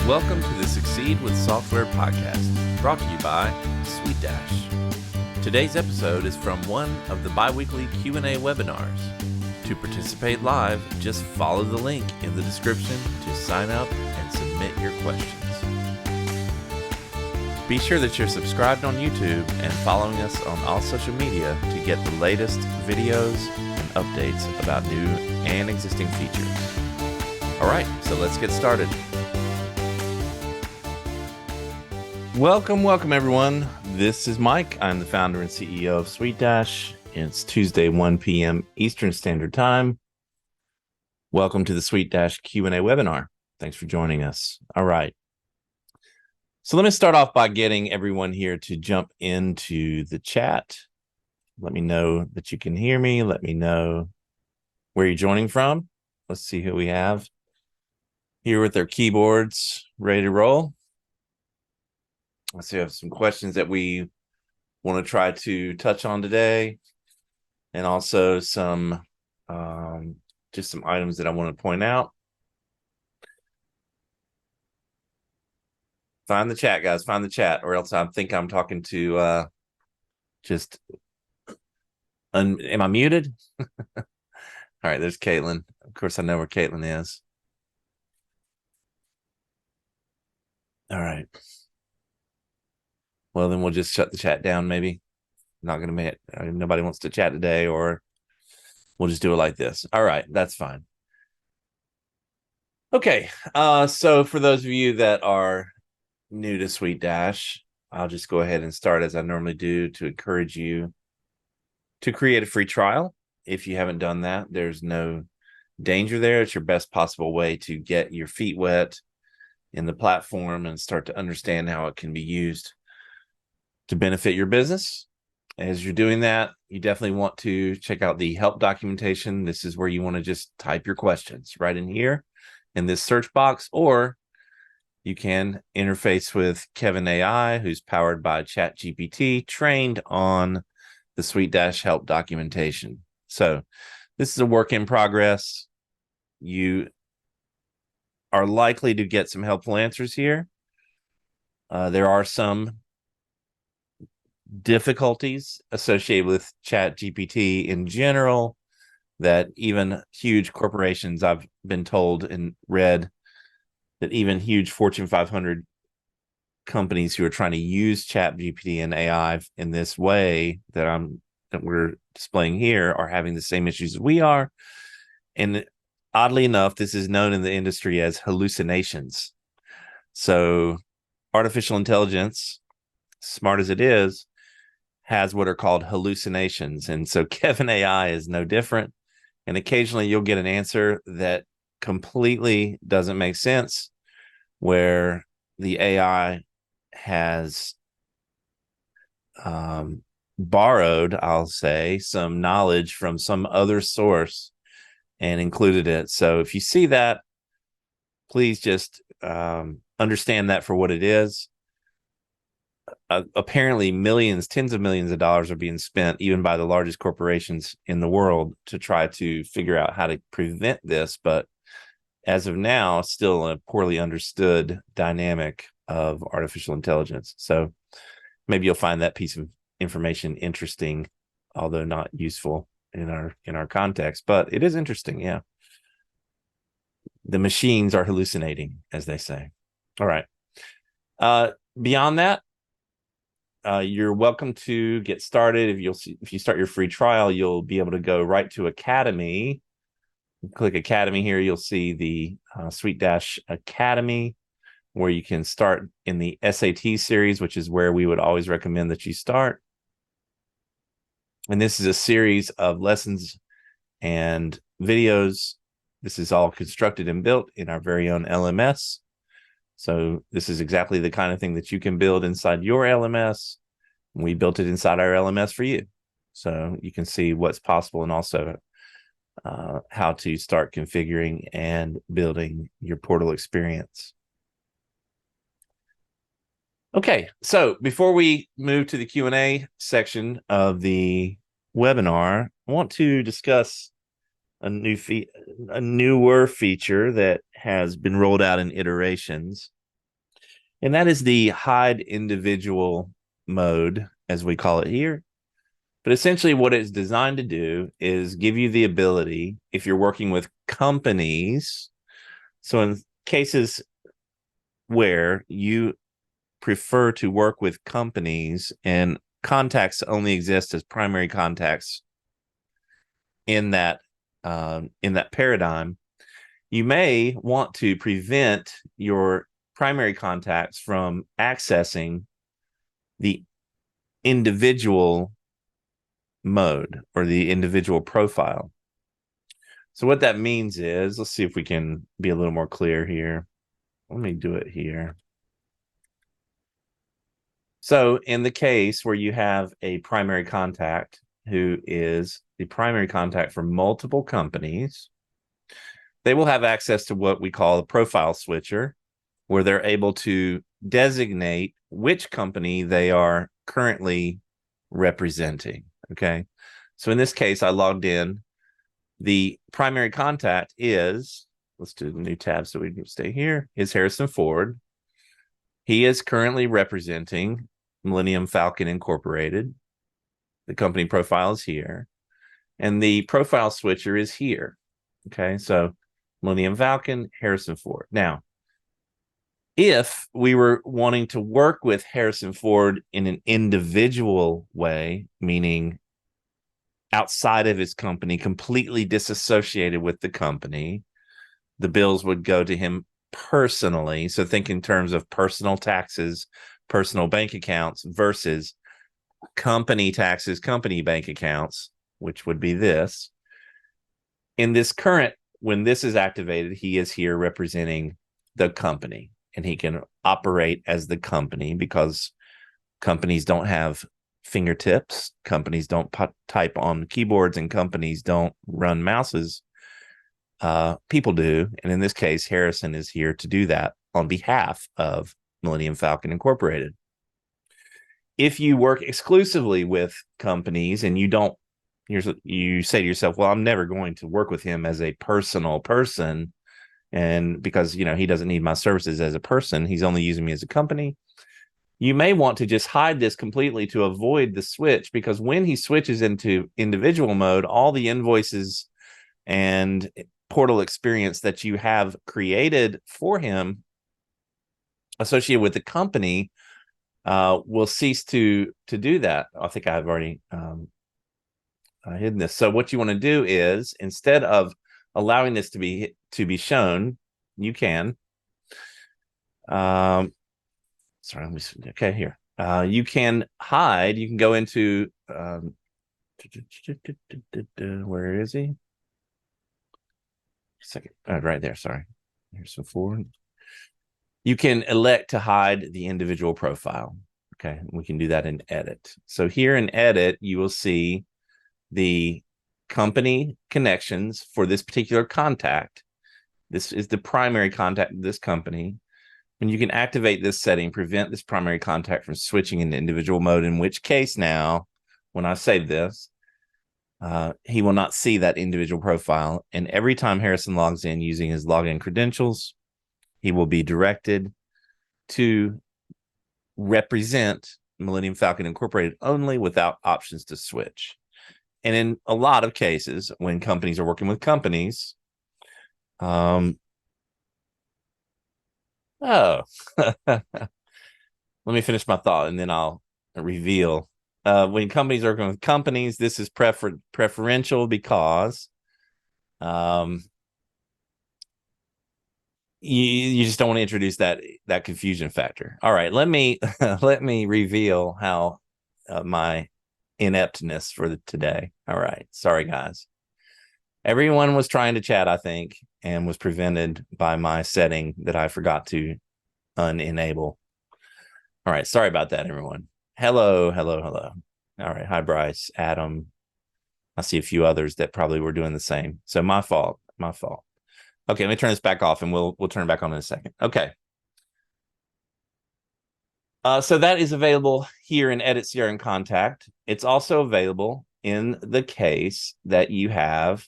Welcome to the Succeed with Software podcast, brought to you by SuiteDash. Today's episode is from one of the bi-weekly Q&A webinars. To participate live, just follow the link in the description to sign up and submit your questions. Be sure that you're subscribed on YouTube and following us on all social media to get the latest videos and updates about new and existing features. All right, so let's get started. Welcome everyone. This is Mike. I'm the founder and CEO of SuiteDash. It's Tuesday, 1 p.m. Eastern Standard Time. Welcome to the SuiteDash Q&A webinar. Thanks for joining us. All right. So let me start off by getting everyone here to jump into the chat. Let me know that you can hear me. Let me know where you're joining from. Let's see who we have here with their keyboards ready to roll. Let's see, I have some questions that we want to try to touch on today, and also some just some items that I want to point out. Find the chat, guys. Find the chat, or else I think I'm talking to am I muted? All right, there's Caitlin. Of course, I know where Caitlin is. All right. Well, then we'll just shut the chat down, maybe. Not going to make it. Nobody wants to chat today, or we'll just do it like this. All right, that's fine. Okay, so for those of you that are new to SuiteDash, I'll just go ahead and start as I normally do to encourage you to create a free trial. If you haven't done that, there's no danger there. It's your best possible way to get your feet wet in the platform and start to understand how it can be used to benefit your business. As you're doing that, you definitely want to check out the help documentation. This is where you want to just type your questions right in here in this search box, or you can interface with Kevin AI, who's powered by ChatGPT, trained on the SuiteDash help documentation. So this is a work in progress. You are likely to get some helpful answers here. There are some difficulties associated with ChatGPT in general that even huge corporations, I've been told and read that even huge Fortune 500 companies who are trying to use ChatGPT and AI in this way that we're displaying here are having the same issues as we are. And oddly enough, this is known in the industry as hallucinations. So artificial intelligence, smart as it is, has what are called hallucinations. And so Kevin AI is no different. And occasionally you'll get an answer that completely doesn't make sense, where the AI has borrowed, I'll say, some knowledge from some other source and included it. So if you see that, please just understand that for what it is. Apparently millions, tens of millions of dollars are being spent even by the largest corporations in the world to try to figure out how to prevent this. But as of now, still a poorly understood dynamic of artificial intelligence. So maybe you'll find that piece of information interesting, although not useful in our context, but it is interesting. Yeah. The machines are hallucinating, as they say. All right. Beyond that, you're welcome to get started. If you start your free trial, you'll be able to go right to Academy. Click Academy here. You'll see the SuiteDash Academy, where you can start in the SAT series, which is where we would always recommend that you start. And this is a series of lessons and videos. This is all constructed and built in our very own LMS. So this is exactly the kind of thing that you can build inside your LMS. We built it inside our LMS for you. So you can see what's possible, and also how to start configuring and building your portal experience. Okay, so before we move to the Q&A section of the webinar, I want to discuss a newer feature that has been rolled out in iterations. And that is the hide individual mode, as we call it here. But essentially what it's designed to do is give you the ability, if you're working with companies, so in cases where you prefer to work with companies and contacts only exist as primary contacts in that paradigm, you may want to prevent your primary contacts from accessing the individual mode or the individual profile. So what that means is, let's see if we can be a little more clear here. Let me do it here. So in the case where you have a primary contact who is the primary contact for multiple companies, they will have access to what we call a profile switcher, where they're able to designate which company they are currently representing. Okay. So in this case, I logged in. The primary contact is, let's do the new tab so we can stay here, is Harrison Ford. He is currently representing Millennium Falcon Incorporated. The company profile is here. And the profile switcher is here. Okay, so Millennium Falcon, Harrison Ford. Now, if we were wanting to work with Harrison Ford in an individual way, meaning outside of his company, completely disassociated with the company, the bills would go to him personally. So think in terms of personal taxes, personal bank accounts versus company taxes, company bank accounts, which would be this. In this current, when this is activated, he is here representing the company, and he can operate as the company because companies don't have fingertips, companies don't type on keyboards, and companies don't run mouses. People do. And in this case, Harrison is here to do that on behalf of Millennium Falcon Incorporated. If you work exclusively with companies and you say to yourself, well, I'm never going to work with him as a personal person, and because he doesn't need my services as a person, he's only using me as a company, you may want to just hide this completely to avoid the switch, because when he switches into individual mode, all the invoices and portal experience that you have created for him associated with the company will cease to do that. I think I've already hidden this. So what you want to do is, instead of allowing this to be shown, you can sorry, let me see. Okay, here. You can hide. You can go into where is he? Second, right there. Sorry. Here's some forward. You can elect to hide the individual profile. Okay, we can do that in edit. So here in edit, you will see the company connections for this particular contact. This is the primary contact of this company. And you can activate this setting, prevent this primary contact from switching into individual mode, in which case now, when I save this, he will not see that individual profile. And every time Harrison logs in using his login credentials, he will be directed to represent Millennium Falcon Incorporated only, without options to switch. And in a lot of cases, when companies are working with companies, let me finish my thought and then I'll reveal. When companies are working with companies, this is preferential because you just don't want to introduce that confusion factor. All right, let me let me reveal how my ineptness for today. All right, sorry guys. Everyone was trying to chat, I think, and was prevented by my setting that I forgot to unenable. All right, sorry about that, everyone. Hello. All right, hi Bryce, Adam. I see a few others that probably were doing the same. So my fault. Okay, let me turn this back off and we'll turn it back on in a second. Okay. So that is available here in Edit CRM Contact. It's also available in the case that you have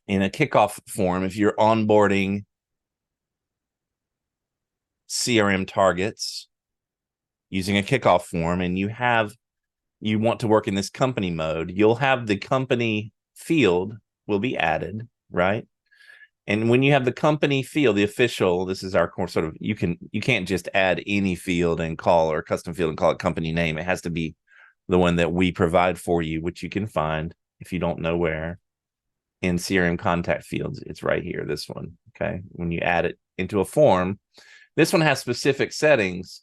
in a kickoff form if you're onboarding CRM targets using a kickoff form, and you want to work in this company mode, you'll have the company field will be added, right? And when you have the company field, the official, this is our core sort of, you can't just add any field and call, or custom field and call it company name. It has to be the one that we provide for you, which you can find if you don't know where in CRM contact fields. It's right here, this one. Okay. When you add it into a form, this one has specific settings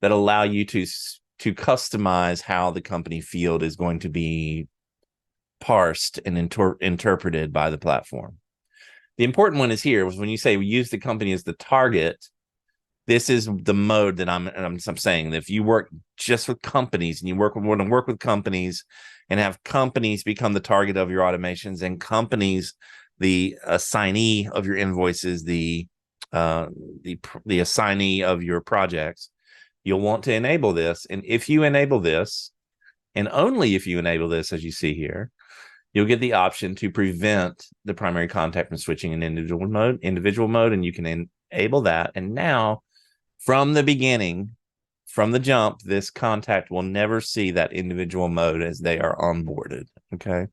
that allow you to customize how the company field is going to be parsed and interpreted by the platform. The important one is here was when you say we use the company as the target. This is the mode that I'm saying that if you work just with companies and you want to work with companies and have companies become the target of your automations, and companies the assignee of your invoices, the assignee of your projects, you'll want to enable this. And if you enable this, and only if you enable this, as you see here, you'll get the option to prevent the primary contact from switching in individual mode, and you can enable that. And now, from the beginning, from the jump, this contact will never see that individual mode as they are onboarded. Okay.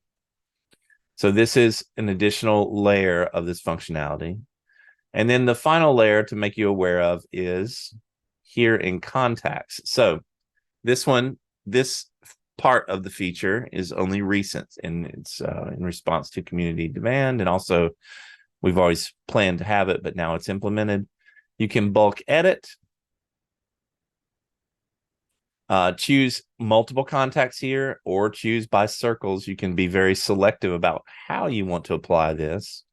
So this is an additional layer of this functionality. And then the final layer to make you aware of is here in contacts. So this part of the feature is only recent, and it's in response to community demand. And also, we've always planned to have it, but now it's implemented. You can bulk edit, choose multiple contacts here, or choose by circles. You can be very selective about how you want to apply this.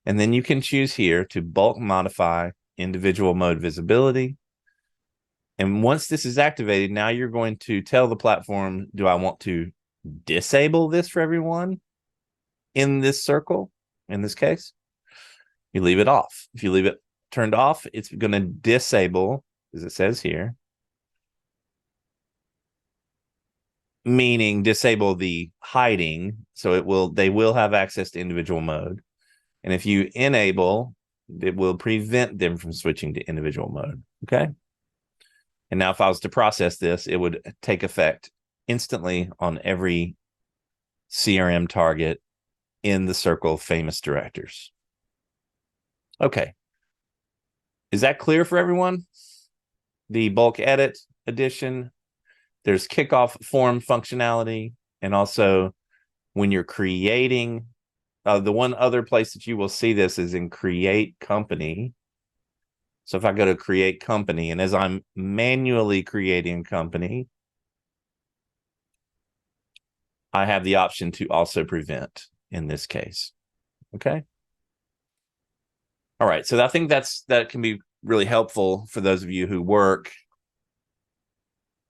And then you can choose here to bulk modify individual mode visibility. And once this is activated, now you're going to tell the platform, do I want to disable this for everyone in this circle? In this case, you leave it off. If you leave it turned off, it's going to disable, as it says here, meaning disable the hiding. So they will have access to individual mode. And if you enable, it will prevent them from switching to individual mode. Okay. And now if I was to process this, it would take effect instantly on every CRM target in the circle of famous directors. Okay. Is that clear for everyone? The bulk edit edition, there's kickoff form functionality, and also when you're creating, the one other place that you will see this is in create company. So if I go to create company, and as I'm manually creating company, I have the option to also prevent in this case. Okay. All right. So I think that can be really helpful for those of you who work.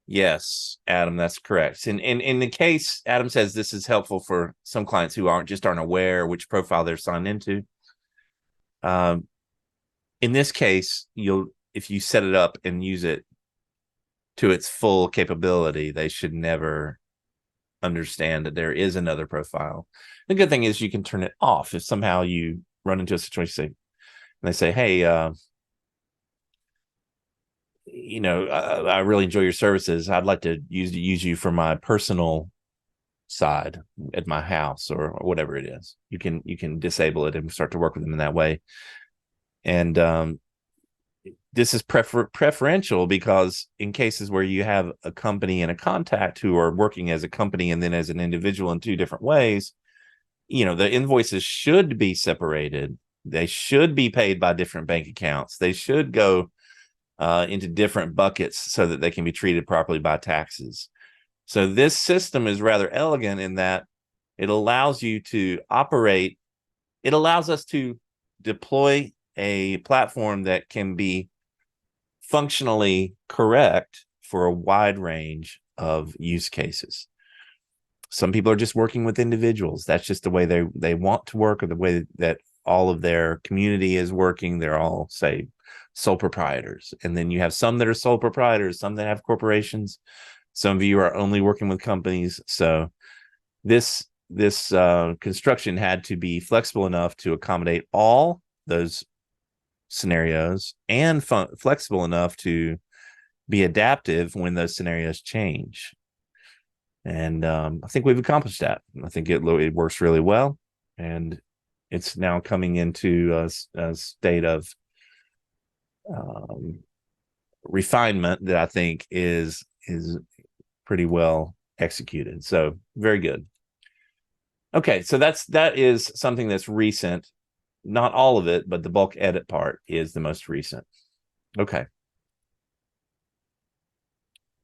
Yes, Adam, that's correct. And in the case, Adam says this is helpful for some clients who aren't aware which profile they're signed into. In this case, if you set it up and use it to its full capability, they should never understand that there is another profile. The good thing is you can turn it off if somehow you run into a situation and they say, hey, I really enjoy your services. I'd like to use you for my personal side at my house or whatever it is. You can disable it and start to work with them in that way. And this is preferential because in cases where you have a company and a contact who are working as a company and then as an individual in two different ways, the invoices should be separated. They should be paid by different bank accounts. They should go into different buckets so that they can be treated properly by taxes. So this system is rather elegant in that it allows you to operate. It allows us to deploy a platform that can be functionally correct for a wide range of use cases. Some people are just working with individuals. That's just the way they want to work, or the way that all of their community is working. They're all, say, sole proprietors. And then you have some that are sole proprietors, some that have corporations. Some of you are only working with companies. So this construction had to be flexible enough to accommodate all those scenarios and flexible enough to be adaptive when those scenarios change. And I think we've accomplished that. I think it works really well, and it's now coming into a state of refinement that I think is pretty well executed. So very good. Okay, so that is something that's recent. Not all of it, but the bulk edit part is the most recent. Okay.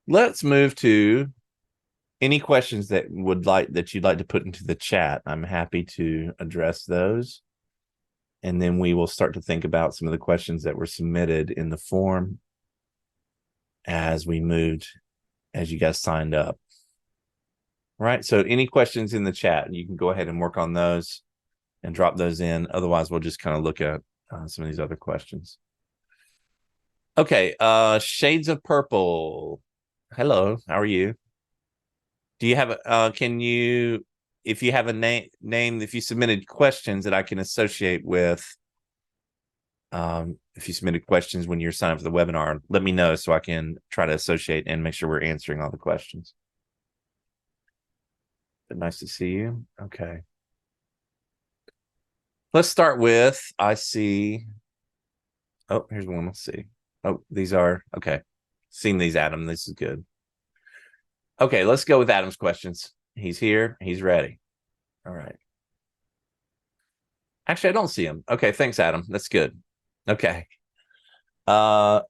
Let's move to any questions that you'd like to put into the chat. I'm happy to address those. And then we will start to think about some of the questions that were submitted in the form as you guys signed up. All right. So any questions in the chat, you can go ahead and work on those and drop those in. Otherwise, we'll just kind of look at some of these other questions. Okay. Shades of Purple. Hello. How are you? Do you have if you have a name, if you submitted questions that I can associate with, if you submitted questions when you're signing up for the webinar, let me know so I can try to associate and make sure we're answering all the questions. But nice to see you. Okay. Let's start with, I see. Oh, here's one. Let's see. Oh, these are, okay. Seen these, Adam. This is good. Okay, let's go with Adam's questions. He's here. He's ready. All right. Actually, I don't see him. Okay, thanks, Adam. That's good. Okay. All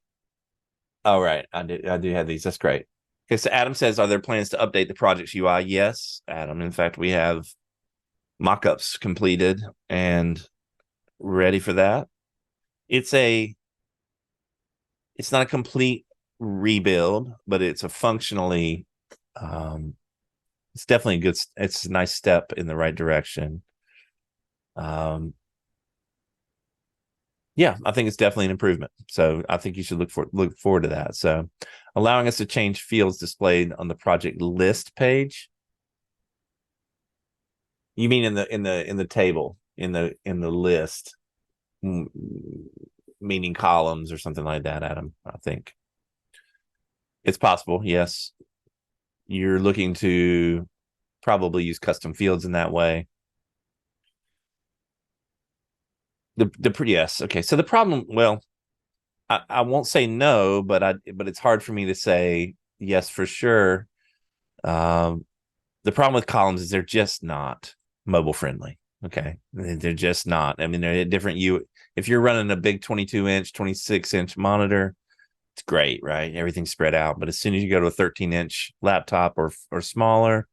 right. I do have these. That's great. Okay, so Adam says, are there plans to update the project's UI? Yes, Adam. In fact, we have mock-ups completed and ready for that. It's not a complete rebuild, but it's a functionally it's definitely it's a nice step in the right direction. Yeah, I think it's definitely an improvement. So I think you should look forward to that. So allowing us to change fields displayed on the project list page. You mean in the table, in the list, meaning columns or something like that, Adam? I think it's possible. Yes, you're looking to probably use custom fields in that way. Yes. Okay. So the problem, well, I won't say no, but it's hard for me to say yes for sure. The problem with columns is they're just not mobile friendly. Okay, they're just not. I mean, they're different. If you're running a big 22-inch, 26-inch monitor, it's great, right? Everything's spread out. But as soon as you go to a 13-inch laptop or smaller,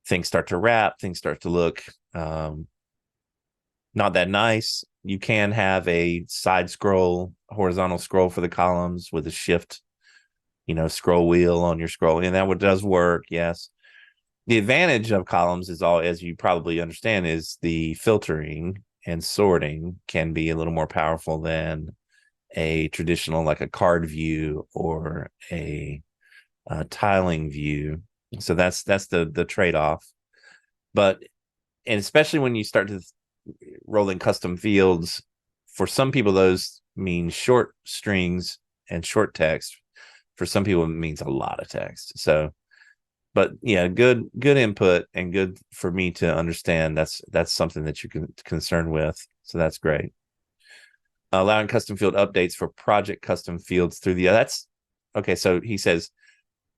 things start to wrap. Things start to look not that nice. You can have a side scroll, horizontal scroll for the columns with a shift, scroll wheel on your scroll, and that does work. Yes. The advantage of columns is as you probably understand, is the filtering and sorting can be a little more powerful than a traditional, like a card view or a tiling view. So that's the trade-off. But, and especially when you start to roll in custom fields, for some people, those mean short strings and short text. For some people, it means a lot of text. So, but yeah, good input and good for me to understand. That's something that you're concerned with. So that's great. Allowing custom field updates for project custom fields through that's okay. So he says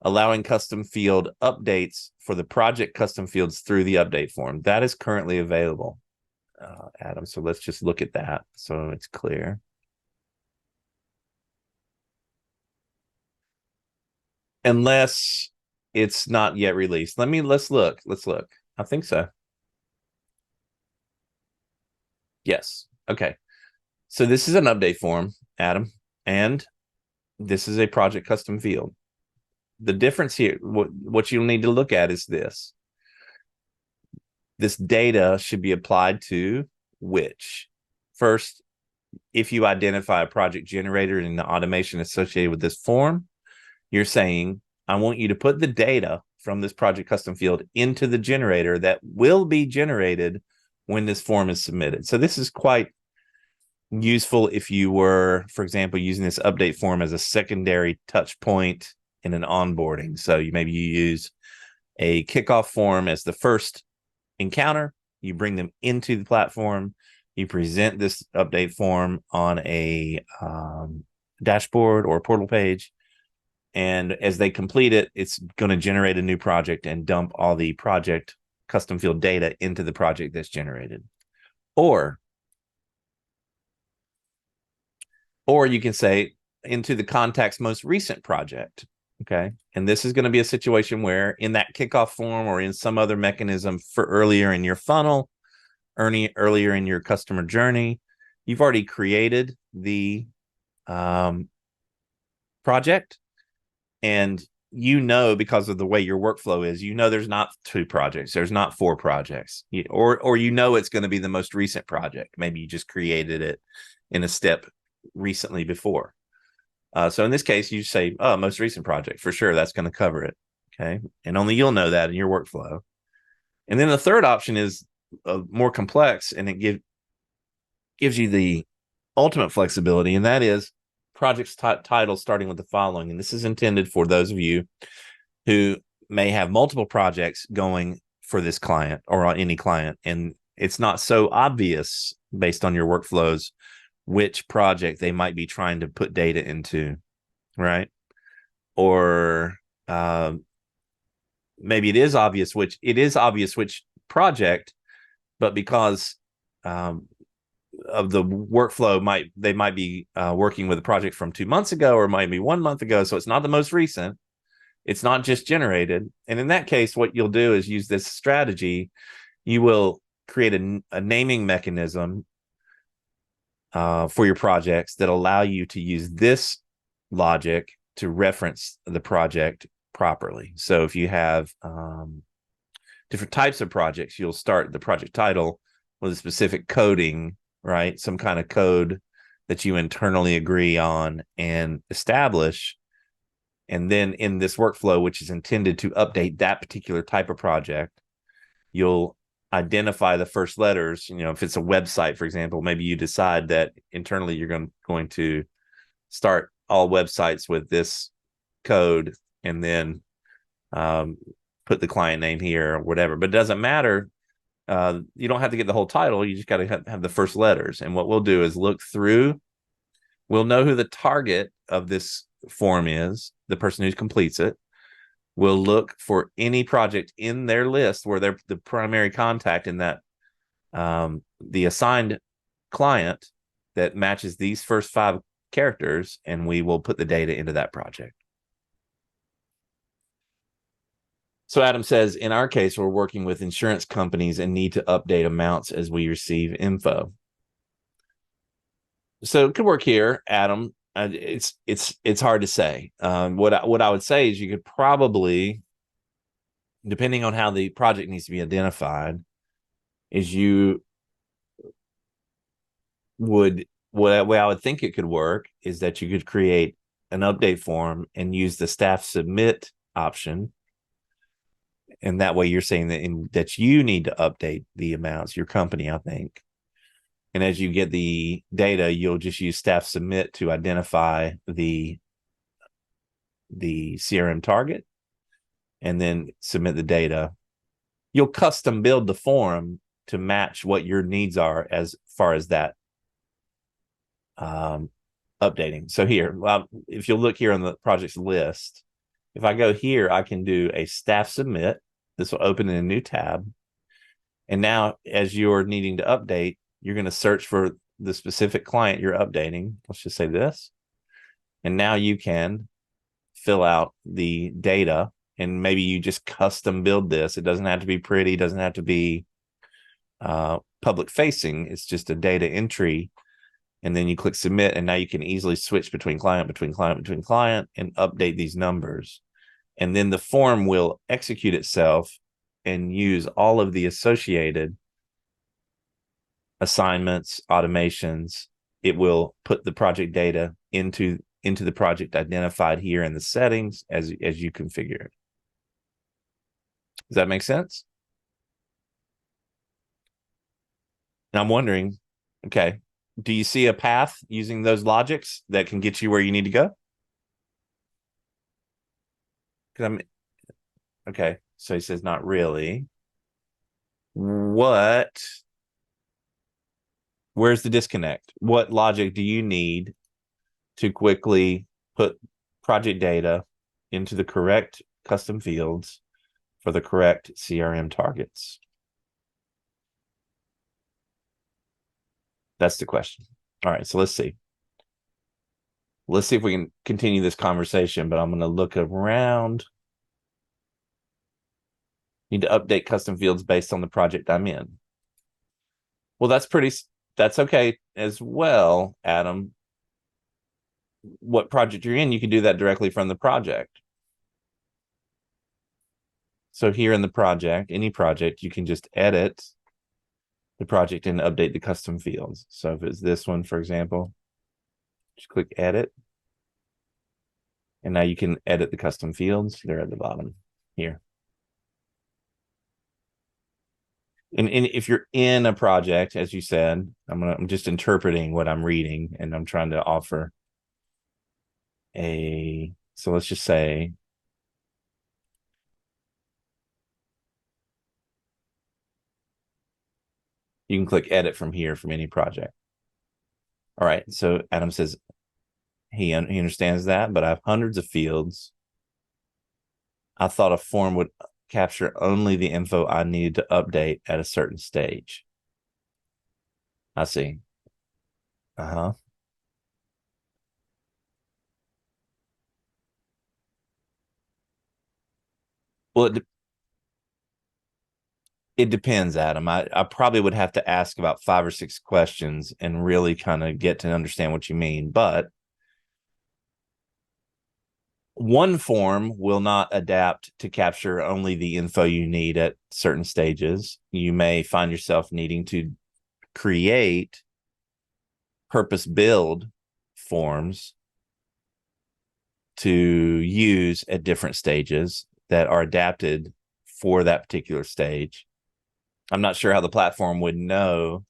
allowing custom field updates for the project custom fields through the update form. That is currently available, Adam. So let's just look at that so it's clear. Unless it's not yet released. Let's look. I think so. Yes. Okay. So this is an update form, Adam, and this is a project custom field. The difference here, what you'll need to look at is this. This data should be applied to which? First, if you identify a project generator and the automation associated with this form, you're saying, I want you to put the data from this project custom field into the generator that will be generated when this form is submitted. So this is quite useful if you were, for example, using this update form as a secondary touch point in an onboarding. So maybe you use a kickoff form as the first encounter. You bring them into the platform. You present this update form on a dashboard or portal page. And as they complete it, it's going to generate a new project and dump all the project custom field data into the project that's generated. Or you can say into the contact's most recent project. Okay. And this is going to be a situation where in that kickoff form or in some other mechanism for earlier in your funnel, earlier in your customer journey, you've already created the project. And because of the way your workflow is, there's not 2 projects, there's not 4 projects, or it's going to be the most recent project. Maybe you just created it in a step recently before. So in this case, you say, most recent project, for sure, that's going to cover it. Okay. And only you'll know that in your workflow. And then the third option is more complex, and it gives you the ultimate flexibility, and that is project title starting with the following. And this is intended for those of you who may have multiple projects going for this client or on any client, and it's not so obvious based on your workflows which project they might be trying to put data into, right? Or maybe it is obvious which project, but because of the workflow, they might be working with a project from 2 months ago, or might be 1 month ago, so it's not the most recent. It's not just generated. And in that case, what you'll do is use this strategy. You will create a naming mechanism for your projects that allow you to use this logic to reference the project properly. So if you have different types of projects, you'll start the project title with a specific coding, right? Some kind of code that you internally agree on and establish. And then in this workflow, which is intended to update that particular type of project, you'll identify the first letters. If it's a website, for example, maybe you decide that internally you're going to start all websites with this code, and then put the client name here or whatever. But it doesn't matter. You don't have to get the whole title. You just got to have the first letters. And what we'll do is look through. We'll know who the target of this form is, the person who completes it. We'll look for any project in their list where they're the primary contact in that the assigned client that matches these first 5 characters, and we will put the data into that project. So Adam says, in our case, we're working with insurance companies and need to update amounts as we receive info. So it could work here, Adam. It's hard to say. What I would say is you could probably, depending on how the project needs to be identified, is you would, way I would think it could work is that you could create an update form and use the staff submit option. And that way you're saying that you need to update the amounts, your company, I think. And as you get the data, you'll just use staff submit to identify the CRM target and then submit the data. You'll custom build the form to match what your needs are as far as that updating. So here, if you'll look here on the projects list, if I go here, I can do a staff submit. This will open in a new tab. And now as you're needing to update, you're going to search for the specific client you're updating. Let's just say this. And now you can fill out the data, and maybe you just custom build this. It doesn't have to be pretty. It doesn't have to be public facing. It's just a data entry. And then you click submit, and now you can easily switch between client, and update these numbers. And then the form will execute itself and use all of the associated assignments, automations. It will put the project data into the project identified here in the settings as you configure it. Does that make sense? And I'm wondering, okay, Do you see a path using those logics that can get you where you need to go? Okay, so he says not really. Where's the disconnect? What logic do you need to quickly put project data into the correct custom fields for the correct CRM targets? That's the question. All right, so let's see. Let's see if we can continue this conversation, but I'm going to look around. Need to update custom fields based on the project I'm in. Well, that's okay as well, Adam. What project you're in, you can do that directly from the project. So here in the project, any project, you can just edit the project and update the custom fields. So if it's this one, for example, just click edit. And now you can edit the custom fields. They're at the bottom here. And if you're in a project, as you said, I'm just interpreting what I'm reading, and I'm trying to offer so let's just say you can click edit from here from any project. All right, so Adam says he understands that, but I have hundreds of fields. I thought a form would capture only the info I needed to update at a certain stage. I see. Uh-huh. Well, it depends, Adam. I probably would have to ask about 5 or 6 questions and really kind of get to understand what you mean. But one form will not adapt to capture only the info you need at certain stages. You may find yourself needing to create purpose build forms to use at different stages that are adapted for that particular stage. I'm not sure how the platform would know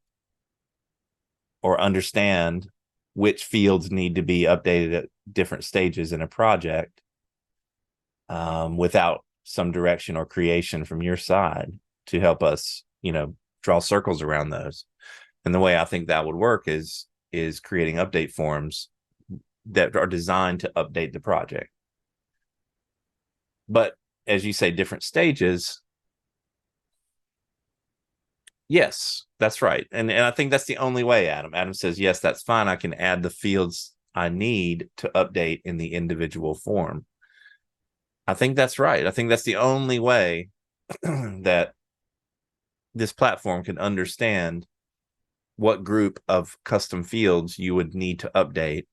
or understand which fields need to be updated at different stages in a project without some direction or creation from your side to help us, draw circles around those. And the way I think that would work is creating update forms that are designed to update the project. But as you say, different stages. Yes, that's right. And I think that's the only way, Adam. Adam says, yes, that's fine. I can add the fields I need to update in the individual form. I think that's right. I think that's the only way that this platform can understand what group of custom fields you would need to update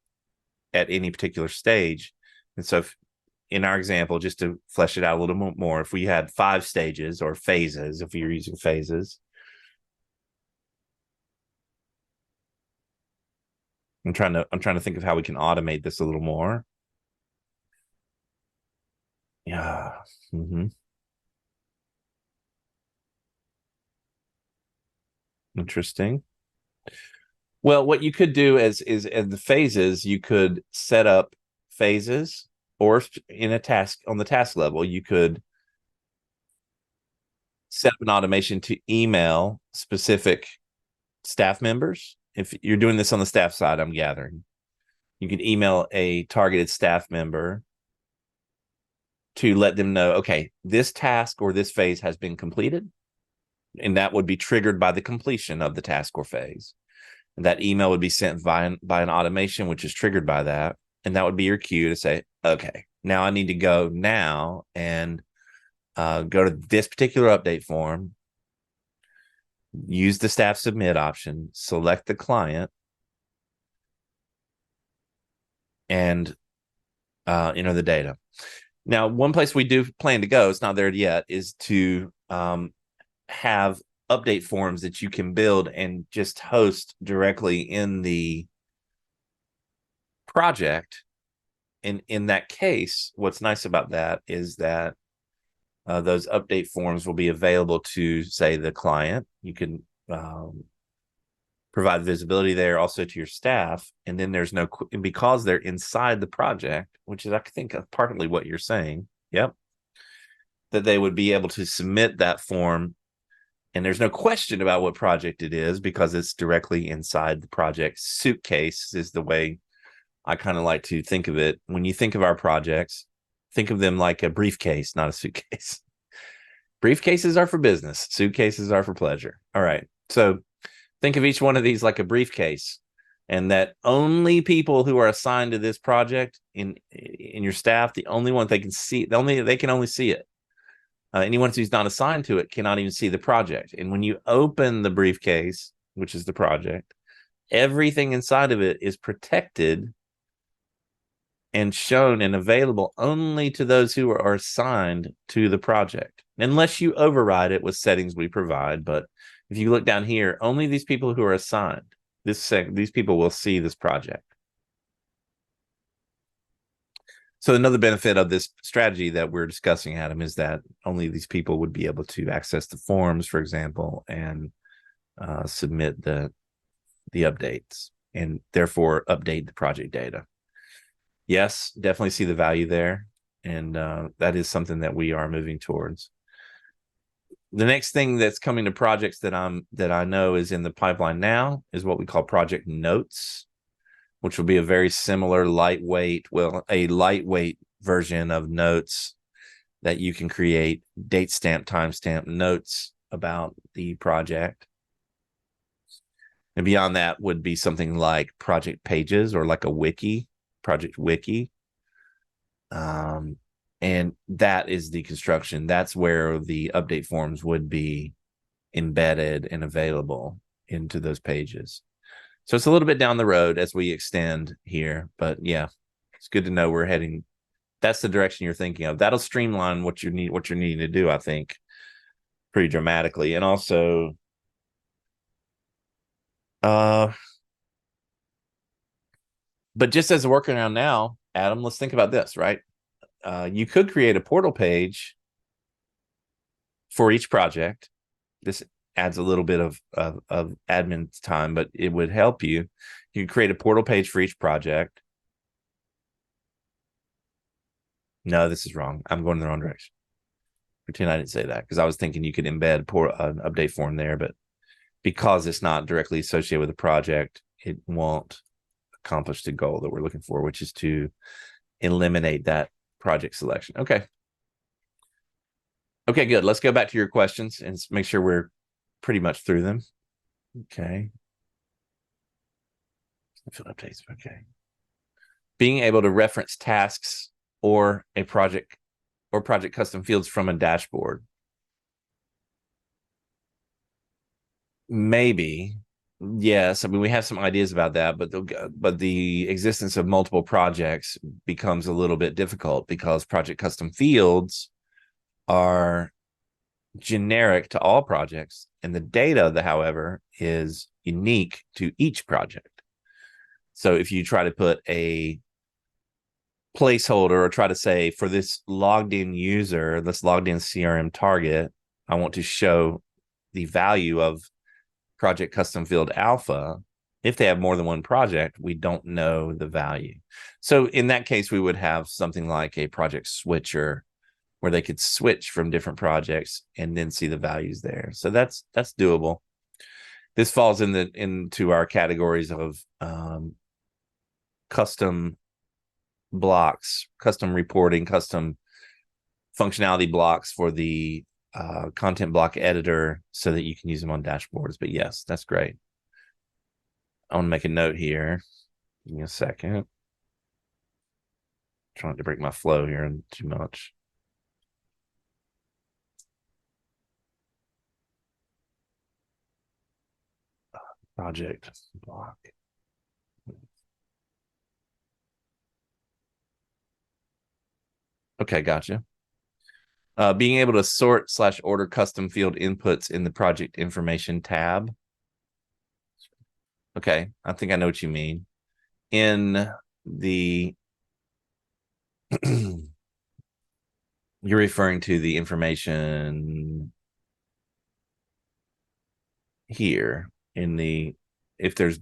at any particular stage. And so in our example, just to flesh it out a little more, if we had 5 stages or phases, if you're using phases, I'm trying to think of how we can automate this a little more. Yeah. Mm-hmm. Interesting. Well, what you could do is in the phases, you could set up phases, or in a task on the task level, you could set up an automation to email specific staff members. If you're doing this on the staff side, I'm gathering, you could email a targeted staff member to let them know, okay, this task or this phase has been completed. And that would be triggered by the completion of the task or phase. And that email would be sent by an automation, which is triggered by that. And that would be your cue to say, okay, now I need to go now and go to this particular update form, use the staff submit option, select the client, and enter the data. Now, one place we do plan to go, it's not there yet, is to have update forms that you can build and just host directly in the project. And in that case, what's nice about that is that those update forms will be available to, say, the client. You can provide visibility there also to your staff. And then there's no, because they're inside the project, which is, I think, partly what you're saying. Yep. That they would be able to submit that form. And there's no question about what project it is because it's directly inside the project. Suitcase is the way I kind of like to think of it. When you think of our projects, think of them like a briefcase, not a suitcase. Briefcases are for business. Suitcases are for pleasure. All right. So think of each one of these like a briefcase, and that only people who are assigned to this project in your staff, the only one they can see, they can only see it. Anyone who's not assigned to it cannot even see the project. And when you open the briefcase, which is the project, everything inside of it is protected and shown and available only to those who are assigned to the project, unless you override it with settings we provide. But if you look down here, only these people who are assigned, these people will see this project. So another benefit of this strategy that we're discussing, Adam, is that only these people would be able to access the forms, for example, and submit the updates and therefore update the project data. Yes, definitely see the value there. And that is something that we are moving towards. The next thing that's coming to projects that I know is in the pipeline now is what we call project notes, which will be a very similar lightweight version of notes that you can create date stamp, timestamp notes about the project. And beyond that would be something like project pages or like a wiki, project wiki. And that is the construction. That's where the update forms would be embedded and available into those pages. So it's a little bit down the road as we extend here, but yeah, it's good to know we're heading. That's the direction you're thinking of. That'll streamline what you're needing to do, I think, pretty dramatically. And also, but just as a workaround now, Adam, let's think about this, right? You could create a portal page for each project. This adds a little bit of admin time, but it would help you. You can create a portal page for each project. No, this is wrong. I'm going in the wrong direction. Pretend I didn't say that because I was thinking you could embed an update form there, but because it's not directly associated with the project, it won't accomplish the goal that we're looking for, which is to eliminate that project selection. Okay, good. Let's go back to your questions and make sure we're pretty much through them. Okay. Updates. Okay. Being able to reference tasks or a project custom fields from a dashboard. Maybe. Yes. I mean, we have some ideas about that, but the existence of multiple projects becomes a little bit difficult because project custom fields are generic to all projects, and the data, however, is unique to each project. So if you try to put a placeholder or try to say, for this logged in user, this logged in CRM target, I want to show the value of project custom field alpha. If they have more than one project, we don't know the value. So in that case, we would have something like a project switcher where they could switch from different projects and then see the values there. So that's doable. This falls into our categories of custom blocks, custom reporting, custom functionality blocks for the content block editor so that you can use them on dashboards. But yes, that's great. I want to make a note here. Give me a second. I'm trying to break my flow here too much. Project block. Okay, gotcha. Being able to sort/order custom field inputs in the project information tab. Okay, I think I know what you mean. In the you're referring to the information here in the if there's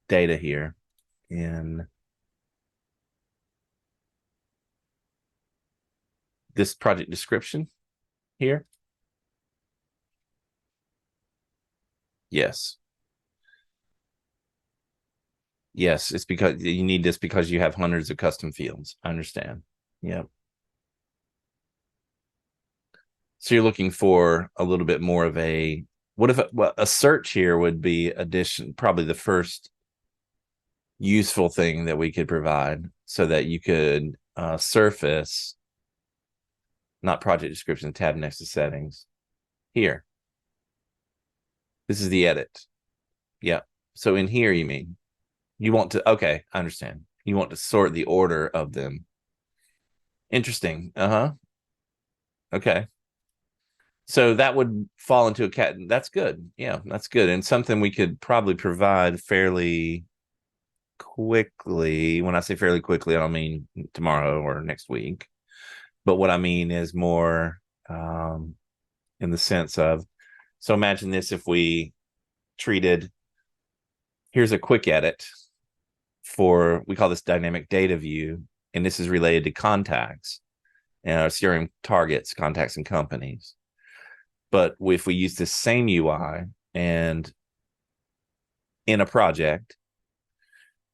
data here in this project description here. Yes. Yes, it's because you need this because you have hundreds of custom fields. I understand. Yeah. So you're looking for a little bit more of a, what if a search here would be probably the first useful thing that we could provide so that you could surface, not project description, tab next to settings here. This is the edit. Yeah. So in here, you mean you want to, okay, I understand. You want to sort the order of them. Interesting. Okay. So that would fall into a cat. That's good. Yeah, that's good. And something we could probably provide fairly quickly. When I say fairly quickly, I don't mean tomorrow or next week. But what I mean is more in the sense of, so imagine this if we treated, here's a quick edit for, we call this dynamic data view, and this is related to contacts and our CRM targets, contacts, and companies. But if we use the same UI and in a project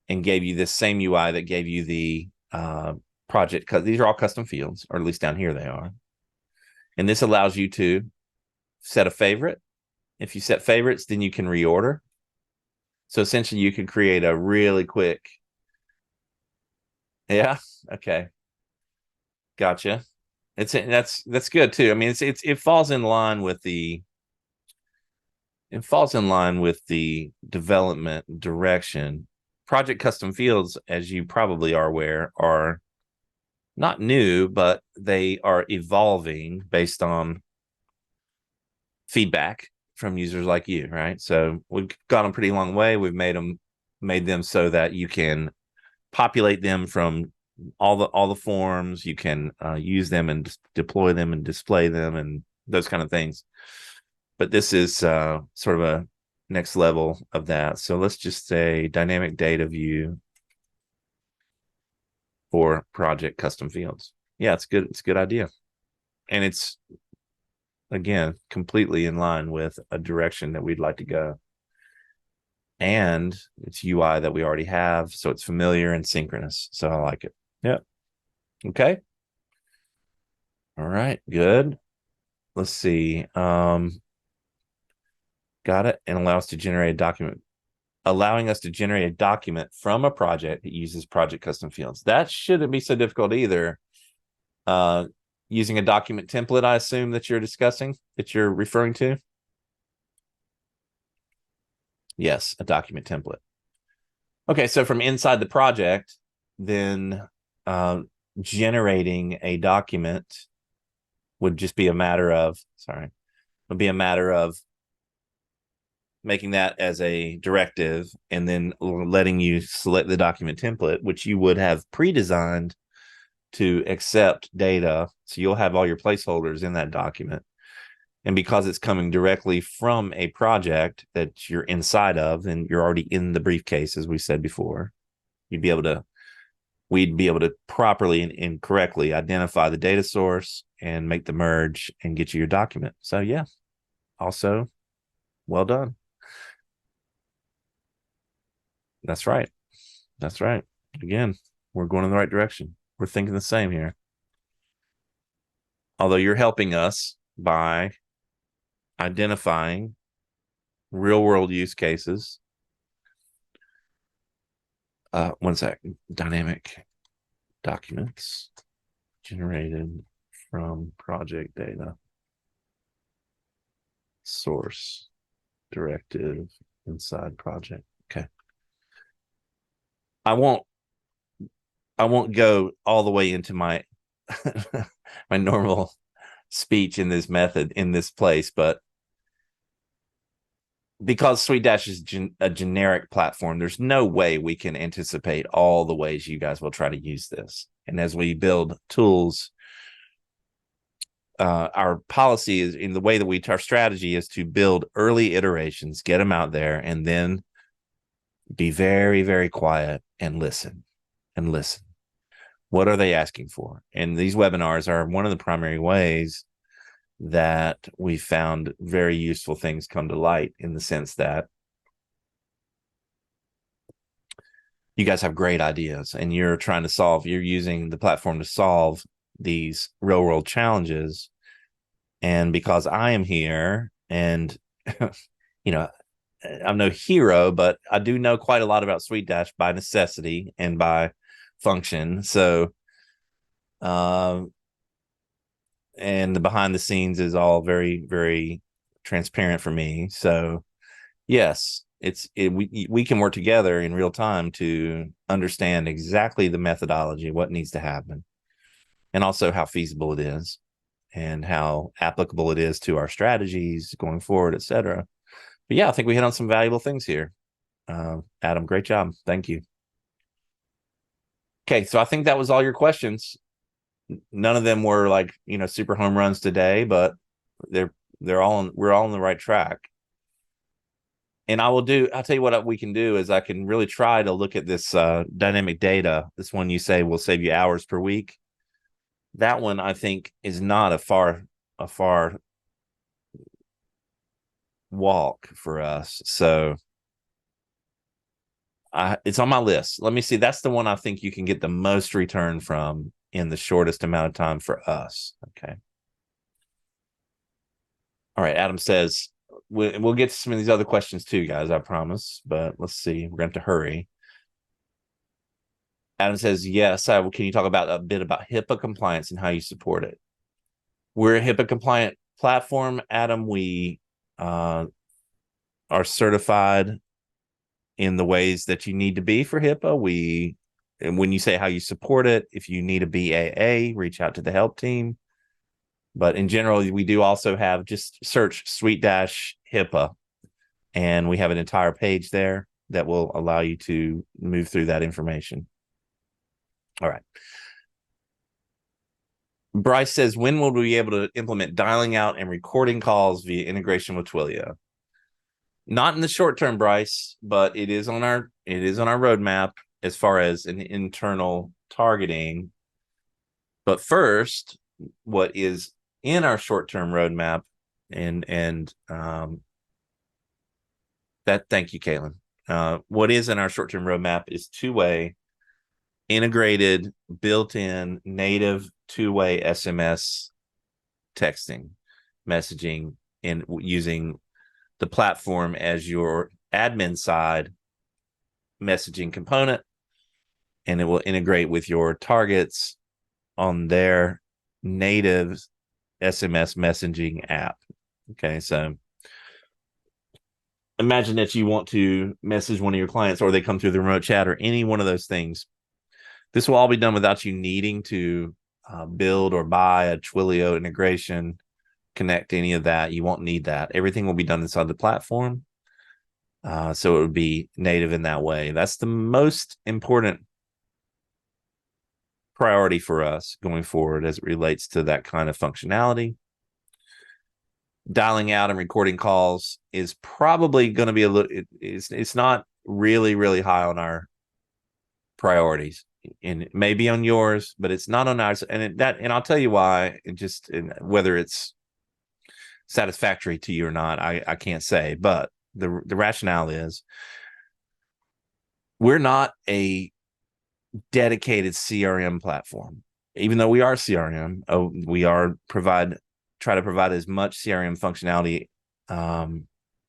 and gave you this same UI that gave you the project, because these are all custom fields, or at least down here they are. And this allows you to set a favorite. If you set favorites, then you can reorder. So essentially you can create a really quick. Yeah. Okay. Gotcha. That's good too. I mean, it falls in line with the development direction. Project custom fields, as you probably are aware, are not new, but they are evolving based on feedback from users like you, right? So we've gone a pretty long way. We've made them so that you can populate them from all the forms. You can use them and deploy them and display them and those kind of things. But this is sort of a next level of that. So let's just say dynamic data view for project custom fields. Yeah, it's good. It's a good idea. And it's, again, completely in line with a direction that we'd like to go. And it's UI that we already have, so it's familiar and synchronous. So I like it. Yeah. Okay. All right. Good. Let's see. Got it. And allow us to generate a document, allowing us to generate a document from a project that uses project custom fields. That shouldn't be so difficult either. Using a document template, I assume that you're referring to. Yes, a document template. Okay, so from inside the project, then generating a document would just be a matter of, making that as a directive and then letting you select the document template, which you would have pre-designed to accept data. So you'll have all your placeholders in that document. And because it's coming directly from a project that you're inside of, and you're already in the briefcase, as we said before, we'd be able to properly and correctly identify the data source and make the merge and get you your document. So yeah, also, well done. That's right. That's right. Again, we're going in the right direction. We're thinking the same here. Although you're helping us by identifying real world use cases. One sec. Dynamic documents generated from project data. Source directive inside project. Okay. I won't go all the way into my my normal speech in this method in this place, but because SuiteDash is a generic platform, there's no way we can anticipate all the ways you guys will try to use this. And as we build tools, our policy is, in the way that our strategy is to build early iterations, get them out there, and then Be very, very quiet and listen and listen. What are they asking for? And these webinars are one of the primary ways that we found very useful things come to light, in the sense that you guys have great ideas and you're using the platform to solve these real world challenges. And because I am here, and you know, I'm no hero, but I do know quite a lot about SuiteDash by necessity and by function. So, and the behind the scenes is all very, very transparent for me. So, yes, we can work together in real time to understand exactly the methodology, what needs to happen, and also how feasible it is and how applicable it is to our strategies going forward, et cetera. But yeah, I think we hit on some valuable things here. Adam, great job. Thank you. Okay, so I think that was all your questions. None of them were like, super home runs today, but we're all on the right track. And I'll tell you what we can do is I can really try to look at this dynamic data. This one you say will save you hours per week. That one I think is not a far walk for us. So it's on my list. Let me see. That's the one I think you can get the most return from in the shortest amount of time for us. Okay. All right. Adam says, we'll get to some of these other questions too, guys, I promise. But let's see. We're going to have to hurry. Adam says, yes. Can you talk about a bit about HIPAA compliance and how you support it? We're a HIPAA compliant platform, Adam. We are certified in the ways that you need to be for HIPAA. And when you say how you support it, if you need a BAA, reach out to the help team. But in general, we do also have, just search SuiteDash HIPAA, and we have an entire page there that will allow you to move through that information. All right. Bryce says, when will we be able to implement dialing out and recording calls via integration with Twilio? Not in the short term, Bryce, but it is on our roadmap as far as an internal targeting. But first, what is in our short term roadmap, and that, thank you, Caitlin. What is in our short term roadmap is two-way integrated, built-in, native two-way SMS texting, messaging, and using the platform as your admin side messaging component, and it will integrate with your targets on their native SMS messaging app. Okay, so imagine that you want to message one of your clients, or they come through the remote chat, or any one of those things. This will all be done without you needing to build or buy a Twilio integration, connect to any of that. You won't need that. Everything will be done inside the platform. So it would be native in that way. That's the most important priority for us going forward as it relates to that kind of functionality. Dialing out and recording calls is probably going to be it's not really, really high on our priorities, and it may be on yours, but it's not on ours. And I'll tell you why. Whether it's satisfactory to you or not, I can't say. But the rationale is, we're not a dedicated CRM platform. Even though we are CRM, we try to provide as much CRM functionality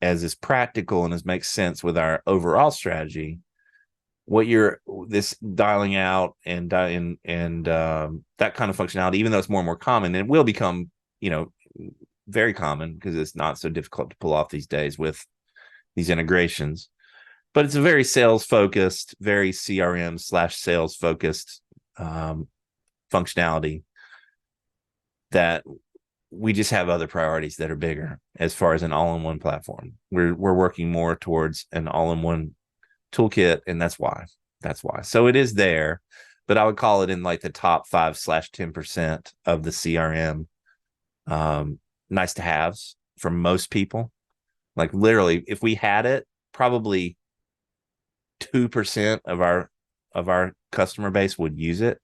as is practical and as makes sense with our overall strategy. This dialing out and that kind of functionality, even though it's more and more common, and it will become, very common, because it's not so difficult to pull off these days with these integrations. But it's a very sales focused, very CRM/sales focused functionality that we just have other priorities that are bigger as far as an all-in-one platform. We're working more towards an all-in-one toolkit, and that's why. So it is there, but I would call it in like the top 5/10% of the CRM nice to haves for most people. Like, literally, if we had it, probably 2% of our customer base would use it,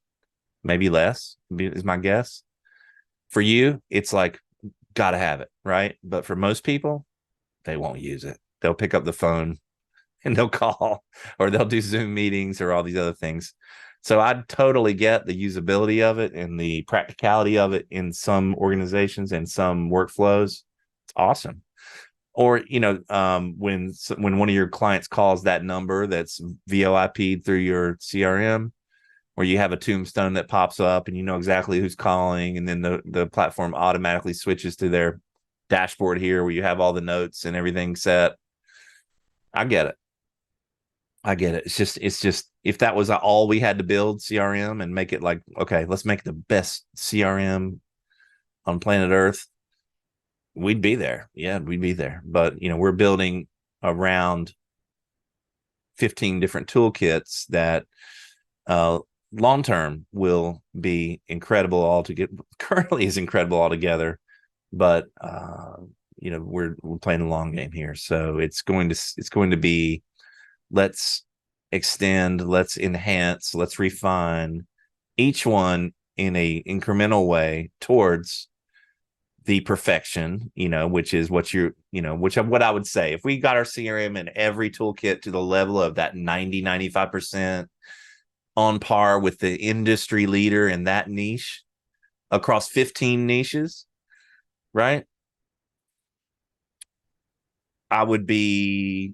maybe less is my guess. For you, it's like, gotta have it, right? But for most people, they won't use it. They'll pick up the phone and they'll call, or they'll do Zoom meetings or all these other things. So I totally get the usability of it and the practicality of it in some organizations and some workflows. It's awesome. Or, when one of your clients calls that number that's VoIP through your CRM, where you have a tombstone that pops up and you know exactly who's calling, and then the platform automatically switches to their dashboard here where you have all the notes and everything set. I get it. It's just if that was all we had to build CRM and make it like, okay, let's make the best CRM on planet Earth, we'd be there. Yeah, we'd be there. But we're building around 15 different toolkits that long term will be incredible altogether. Currently is incredible altogether, but we're playing the long game here. So it's going to be, let's extend, let's enhance, let's refine each one in a incremental way towards the perfection, which is what what I would say, if we got our CRM and every toolkit to the level of that 95% on par with the industry leader in that niche across 15 niches, right? I would be,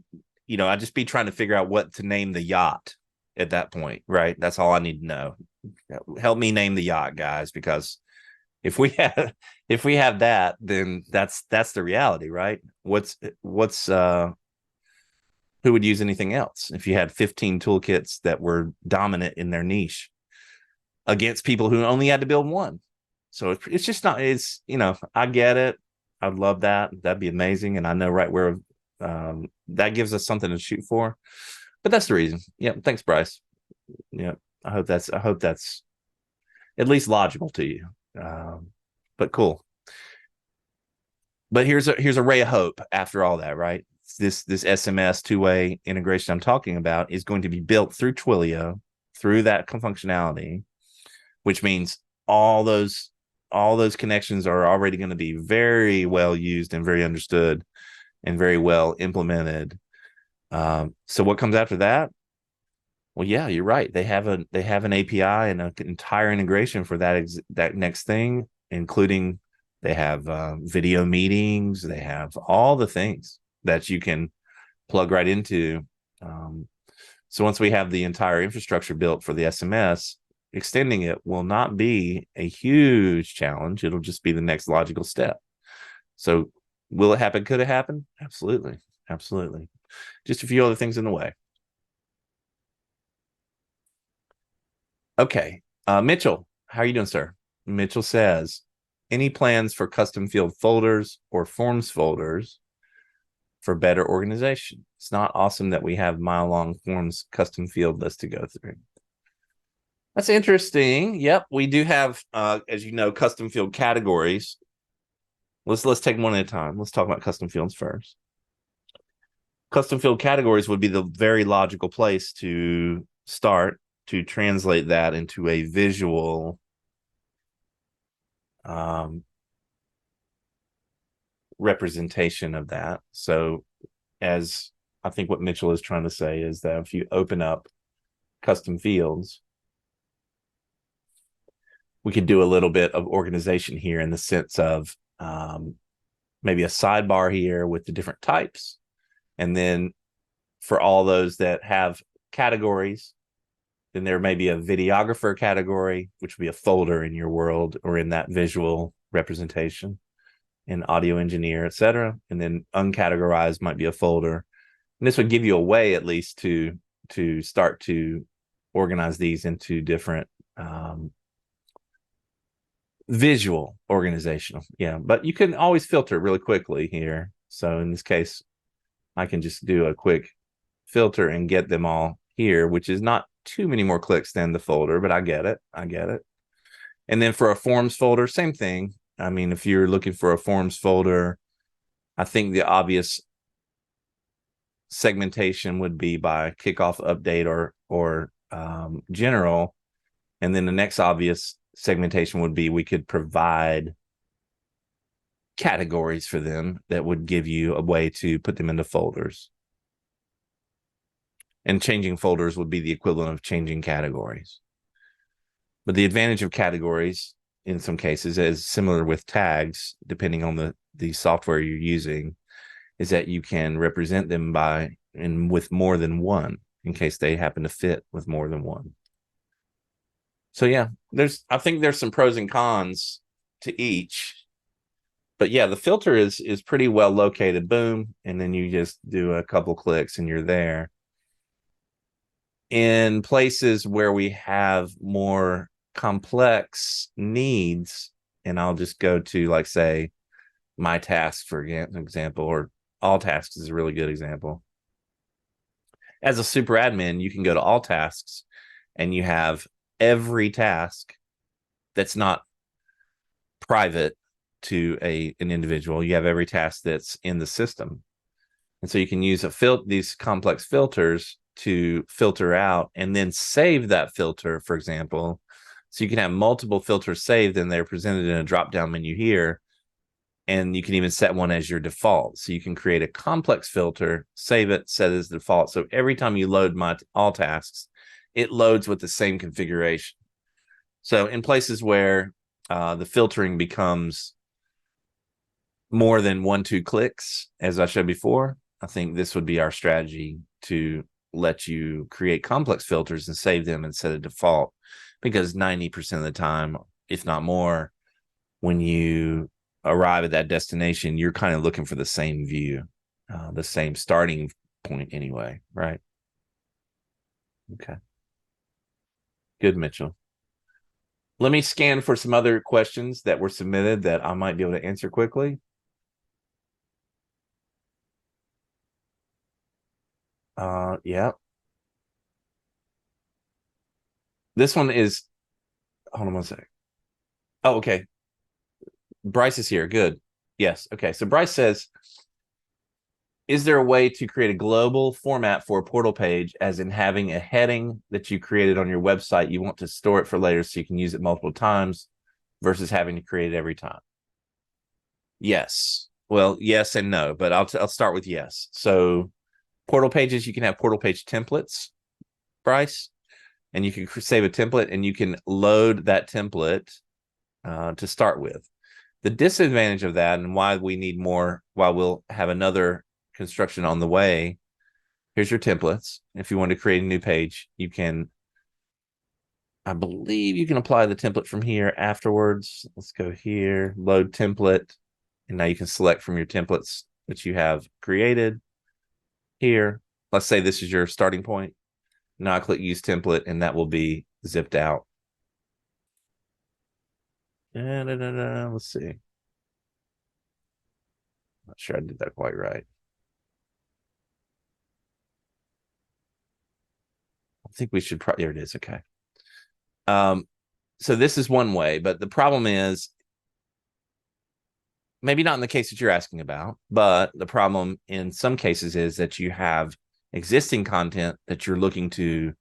I'd just be trying to figure out what to name the yacht at that point, right? That's all I need to know. Help me name the yacht, guys, because if we have that, then that's the reality, right? What's who would use anything else if you had 15 toolkits that were dominant in their niche against people who only had to build one? So it's just not, I get it. I'd love that. That'd be amazing. And I know right where that gives us something to shoot for. But that's the reason. Yeah. Thanks, Bryce. Yeah. I hope that's at least logical to you. But cool. But here's a ray of hope after all that, right? This SMS two-way integration I'm talking about is going to be built through Twilio, through that functionality, which means all those connections are already going to be very well used and very understood and very well implemented. So what comes after that? Well, yeah, you're right. They have an API and an entire integration for that next thing, including they have video meetings. They have all the things that you can plug right into. So once we have the entire infrastructure built for the SMS, extending it will not be a huge challenge. It'll just be the next logical step. So will it happen? Could it happen? Absolutely. Absolutely. Just a few other things in the way. Okay. Mitchell, how are you doing, sir? Mitchell says, any plans for custom field folders or forms folders for better organization? It's not awesome that we have mile-long forms custom field list to go through. That's interesting. Yep, we do have, as you know, custom field categories. Let's take one at a time. Let's talk about custom fields first. Custom field categories would be the very logical place to start to translate that into a visual representation of that. So as I think what Mitchell is trying to say is that if you open up custom fields, we could do a little bit of organization here in the sense of maybe a sidebar here with the different types. And then for all those that have categories, then there may be a videographer category, which would be a folder in your world or in that visual representation, and audio engineer, etc. And then uncategorized might be a folder. And this would give you a way at least to start to organize these into different visual organizational. Yeah, but you can always filter really quickly here. So in this case, I can just do a quick filter and get them all here, which is not too many more clicks than the folder, but I get it. And then for a forms folder, same thing. I mean, if you're looking for a forms folder, I think the obvious segmentation would be by kickoff, update, or general. And then the next obvious segmentation would be we could provide categories for them that would give you a way to put them into folders. And changing folders would be the equivalent of changing categories. But the advantage of categories in some cases is similar with tags, depending on the software you're using, is that you can represent them with more than one in case they happen to fit with more than one. So yeah, I think there's some pros and cons to each. But yeah, the filter is pretty well located. Boom, and then you just do a couple clicks and you're there. In places where we have more complex needs, and I'll just go to, like, say, my tasks, for example, or all tasks is a really good example. As a super admin, you can go to all tasks and you have every task that's not private to an individual. You have every task that's in the system. And so you can use these complex filters to filter out and then save that filter, for example. So you can have multiple filters saved and they're presented in a drop-down menu here. And you can even set one as your default. So you can create a complex filter, save it, set it as default. So every time you load my all tasks, it loads with the same configuration. So in places where the filtering becomes more than 1-2 clicks, as I showed before, I think this would be our strategy to let you create complex filters and save them and set a default, because 90% of the time, if not more, when you arrive at that destination, you're kind of looking for the same view, the same starting point anyway, right? Okay. Good, Mitchell. Let me scan for some other questions that were submitted that I might be able to answer quickly. Yeah. This one is, hold on one sec. Oh, okay. Bryce is here. Good. Yes. Okay. So Bryce says, is there a way to create a global format for a portal page, as in having a heading that you created on your website, you want to store it for later so you can use it multiple times, versus having to create it every time? Yes. Well, yes and no, but I'll start with yes. So portal pages, you can have portal page templates, Bryce, and you can save a template and you can load that template to start with. The disadvantage of that, and why we need more, while we'll have another construction on the way, here's your templates. If you want to create a new page, you can, I believe you can apply the template from here afterwards. Let's go here, load template. And now you can select from your templates that you have created here. Let's say this is your starting point. Now I click use template and that will be zipped out. Let's see. Not sure I did that quite right. I think we should probably, there it is. Okay. So this is one way, but the problem is, maybe not in the case that you're asking about, but the problem in some cases is that you have existing content that you're looking to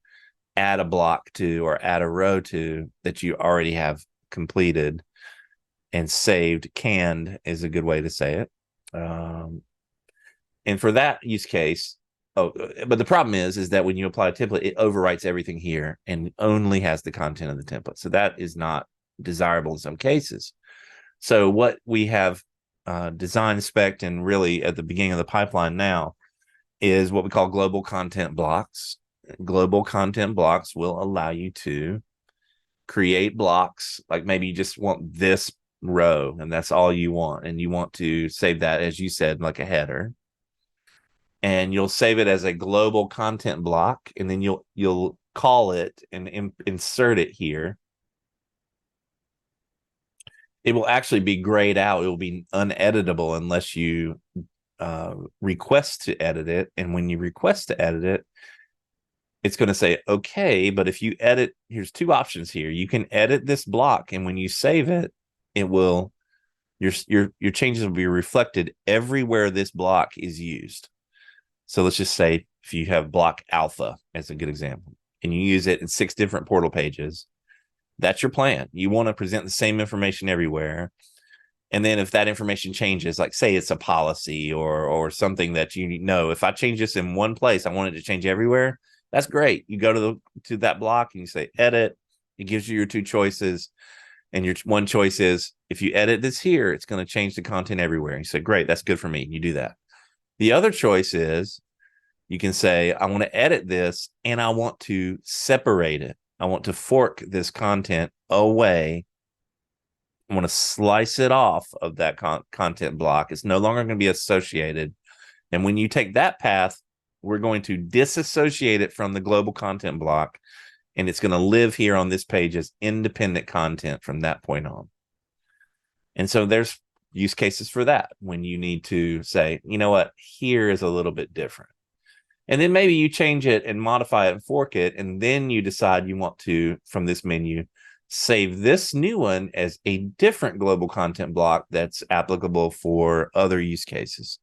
add a block to or add a row to that you already have completed and saved. Canned is a good way to say it. And for that use case, but the problem is that when you apply a template, it overwrites everything here and only has the content of the template. So that is not desirable in some cases. So what we have designed, spec'd, and really at the beginning of the pipeline now is what we call global content blocks. Global content blocks will allow you to create blocks, like maybe you just want this row and that's all you want, and you want to save that, as you said, like a header, and you'll save it as a global content block, and then you'll call it and insert it here. It will actually be grayed out. It will be uneditable unless you request to edit it. And when you request to edit it, it's going to say, okay, but if you edit, here's two options here. You can edit this block, and when you save it, it will, your changes will be reflected everywhere this block is used. So let's just say if you have block alpha as a good example, and you use it in 6 different portal pages, that's your plan. You want to present the same information everywhere. And then if that information changes, like say it's a policy or something that you know, if I change this in one place, I want it to change everywhere. That's great. You go to that block and you say edit. It gives you your 2 choices. And your one choice is if you edit this here, it's going to change the content everywhere. You say, great, that's good for me. You do that. The other choice is you can say, I want to edit this and I want to separate it. I want to fork this content away. I want to slice it off of that content block. It's no longer going to be associated. And when you take that path, we're going to disassociate it from the global content block. And it's going to live here on this page as independent content from that point on. And so there's use cases for that when you need to say, you know what, here is a little bit different. And then maybe you change it and modify it and fork it. And then you decide you want to, from this menu, save this new one as a different global content block that's applicable for other use cases,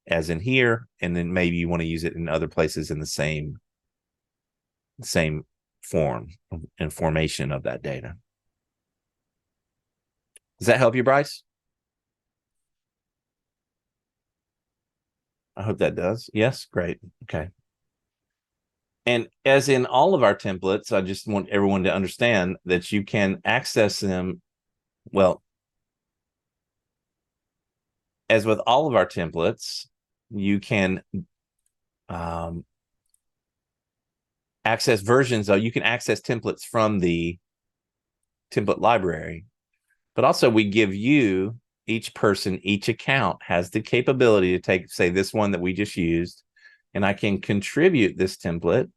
as in here. And then maybe you want to use it in other places in the same form and formation of that data. Does that help you, Bryce? I hope that does. Yes, great. Okay. And as in all of our templates, I just want everyone to understand that you can access them. Well, as with all of our templates, you can access versions of, you can access templates from the template library, but also we give you, each person, each account has the capability to take, say, this one that we just used, and I can contribute this template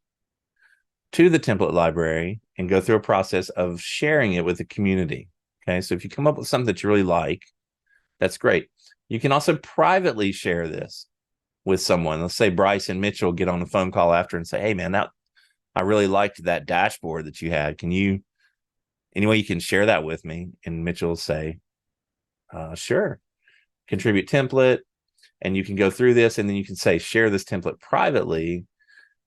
to the template library and go through a process of sharing it with the community. Okay, so if you come up with something that you really like, that's great. You can also privately share this with someone. Let's say Bryce and Mitchell get on a phone call after and say, hey man, I really liked that dashboard that you had. Can you, any way you can share that with me? And Mitchell will say, sure. Contribute template. And you can go through this and then you can say, share this template privately.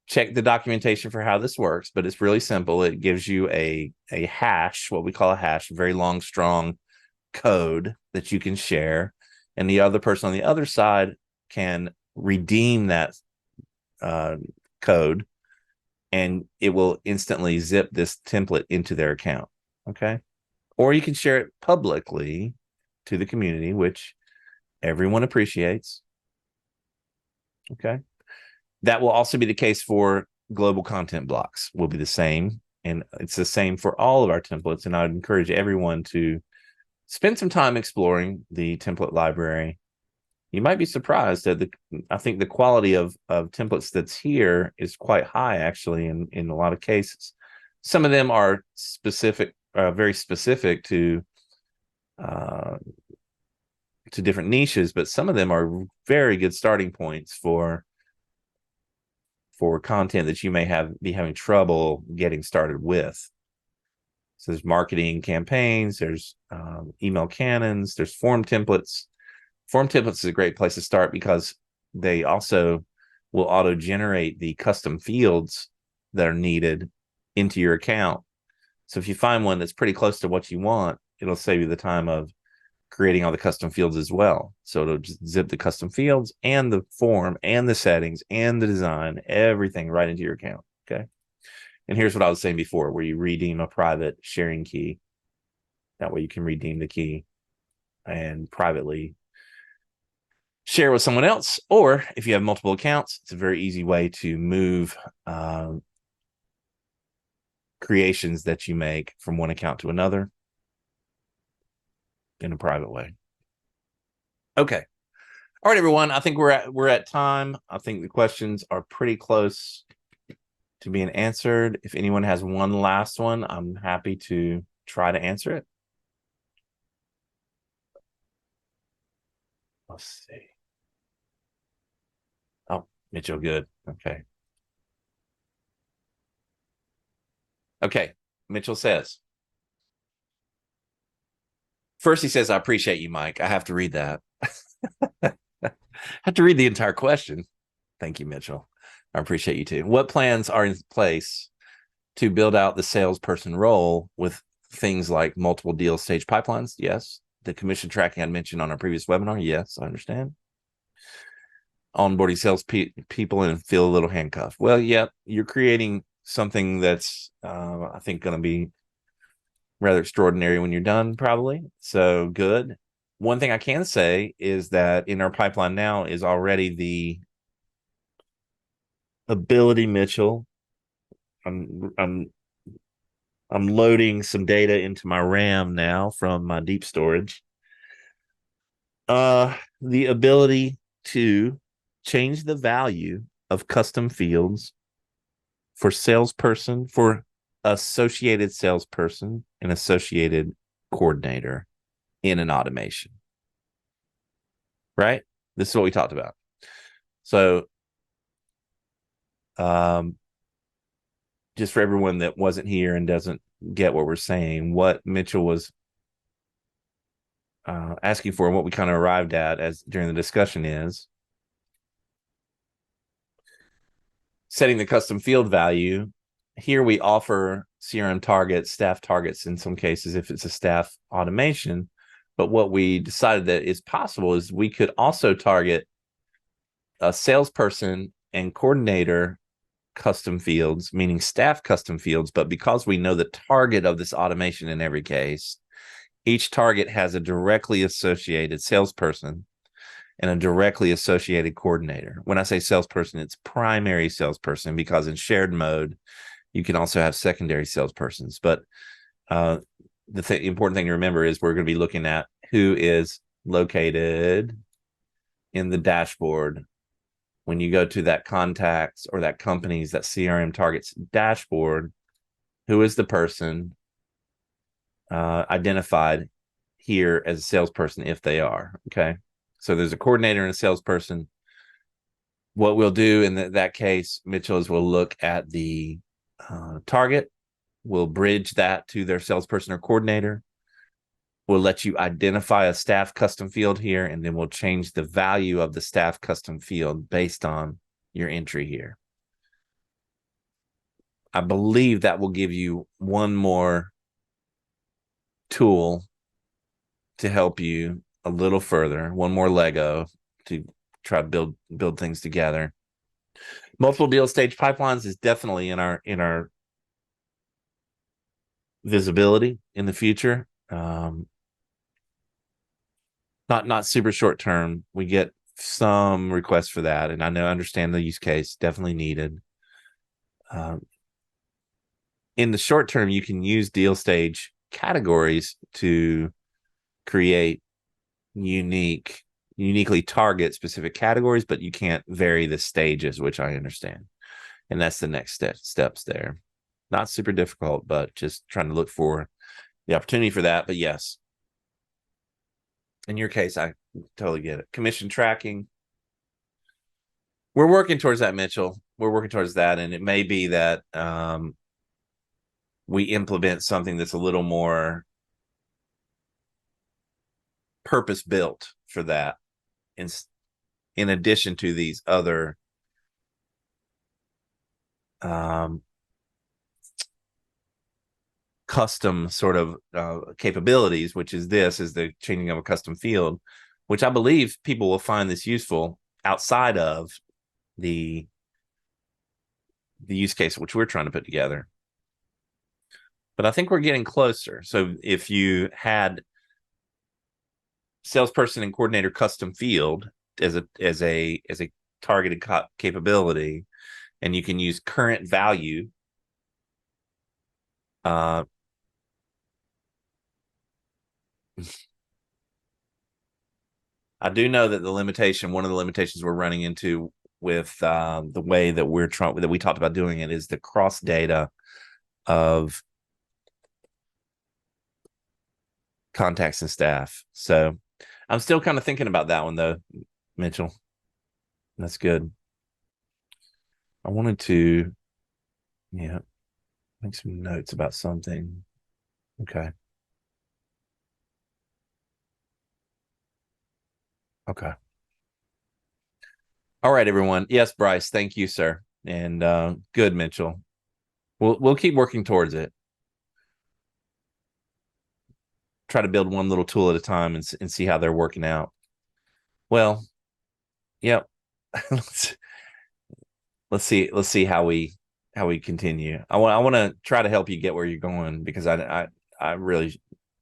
Check the documentation for how this works, but it's really simple. It gives you a hash, what we call a hash, very long, strong code that you can share. And the other person on the other side can redeem that code, and it will instantly zip this template into their account. Okay. Or you can share it publicly to the community, which everyone appreciates. Okay. That will also be the case for global content blocks, will be the same. And it's the same for all of our templates. And I would encourage everyone to spend some time exploring the template library. You might be surprised that I think the quality of templates that's here is quite high, actually, in a lot of cases. Some of them are specific, very specific to different niches, but some of them are very good starting points for content that you may be having trouble getting started with. So there's marketing campaigns, there's email cannons, there's form templates. Form templates is a great place to start because they also will auto-generate the custom fields that are needed into your account. So if you find one that's pretty close to what you want, it'll save you the time of creating all the custom fields as well. So it'll just zip the custom fields and the form and the settings and the design, everything right into your account. Okay. And here's what I was saying before, where you redeem a private sharing key. That way you can redeem the key and privately share with someone else. Or if you have multiple accounts, it's a very easy way to move creations that you make from one account to another in a private way. Okay. All right, everyone. I think we're at time. I think the questions are pretty close to being answered. If anyone has one last one, I'm happy to try to answer it. Let's see. Oh, Mitchell, good. Okay. Okay. Mitchell says, first he says, I appreciate you, Mike. I have to read that. I have to read the entire question. Thank you, Mitchell. I appreciate you too. What plans are in place to build out the salesperson role with things like multiple deal stage pipelines? Yes. The commission tracking I mentioned on our previous webinar. Yes, I understand. Onboarding sales people and feel a little handcuffed. Well, yeah, you're creating something that's, I think, going to be rather extraordinary when you're done, probably. So good. One thing I can say is that in our pipeline now is already the ability, Mitchell. I'm loading some data into my RAM now from my deep storage. The ability to change the value of custom fields for salesperson, for associated salesperson, and associated coordinator in an automation. Right? This is what we talked about. So, just for everyone that wasn't here and doesn't get what we're saying, what Mitchell was asking for and what we kind of arrived at as during the discussion is setting the custom field value. Here we offer CRM targets, staff targets in some cases if it's a staff automation. But what we decided that is possible is we could also target a salesperson and coordinator custom fields, meaning staff custom fields. But because we know the target of this automation in every case, each target has a directly associated salesperson and a directly associated coordinator. When I say salesperson, it's primary salesperson, because in shared mode, you can also have secondary salespersons. But the important thing to remember is we're going to be looking at who is located in the dashboard. When you go to that contacts or that company's, that CRM targets dashboard, who is the person identified here as a salesperson if they are, okay? So there's a coordinator and a salesperson. What we'll do in that case, Mitchell, is we'll look at the target. We'll bridge that to their salesperson or coordinator. We'll let you identify a staff custom field here, and then we'll change the value of the staff custom field based on your entry here. I believe that will give you one more tool to help you a little further, one more Lego to try to build things together. Multiple deal stage pipelines is definitely in our visibility in the future. Not super short term. We get some requests for that, and I understand the use case, definitely needed. In the short term, you can use deal stage categories to create uniquely target specific categories, but you can't vary the stages, which I understand. And that's the next steps there. Not super difficult, but just trying to look for the opportunity for that. But yes, in your case, I totally get it. Commission tracking. We're working towards that, Mitchell. We're working towards that. And it may be that we implement something that's a little more purpose built for that in addition to these other custom sort of capabilities, which is the changing of a custom field, which I believe people will find this useful outside of the use case which we're trying to put together. But I think we're getting closer. So if you had salesperson and coordinator custom field as a targeted capability, and you can use current value I do know that one of the limitations we're running into with the way that we talked about doing it is the cross data of contacts and staff. So I'm still kind of thinking about that one though, Mitchell. That's good. I wanted to, make some notes about something. Okay. Okay. All right, everyone. Yes, Bryce. Thank you, sir. And good, Mitchell. We'll keep working towards it. Try to build one little tool at a time and see how they're working out. Well, yep. let's see how we continue. I want to try to help you get where you're going, because I really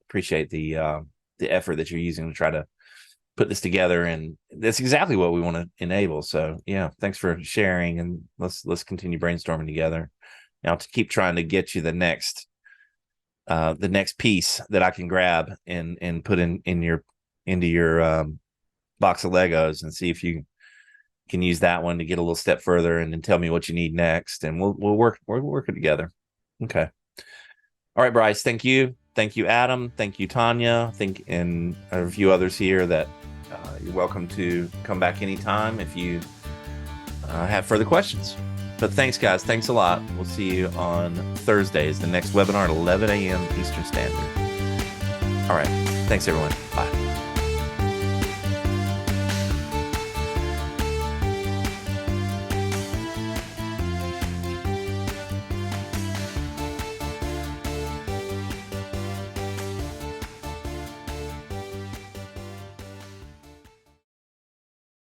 appreciate the effort that you're using to try to put this together, and that's exactly what we want to enable. So yeah, thanks for sharing, and let's continue brainstorming together. Now to keep trying to get you the next piece that I can grab and put into your box of Legos, and see if you can use that one to get a little step further, and then tell me what you need next, and we'll work it together. Okay. All right, Bryce. Thank you, Adam. Thank you, Tanya. And a few others here that you're welcome to come back anytime if you have further questions. But thanks, guys. Thanks a lot. We'll see you on Thursdays, the next webinar at 11 a.m. Eastern Standard. All right. Thanks, everyone. Bye.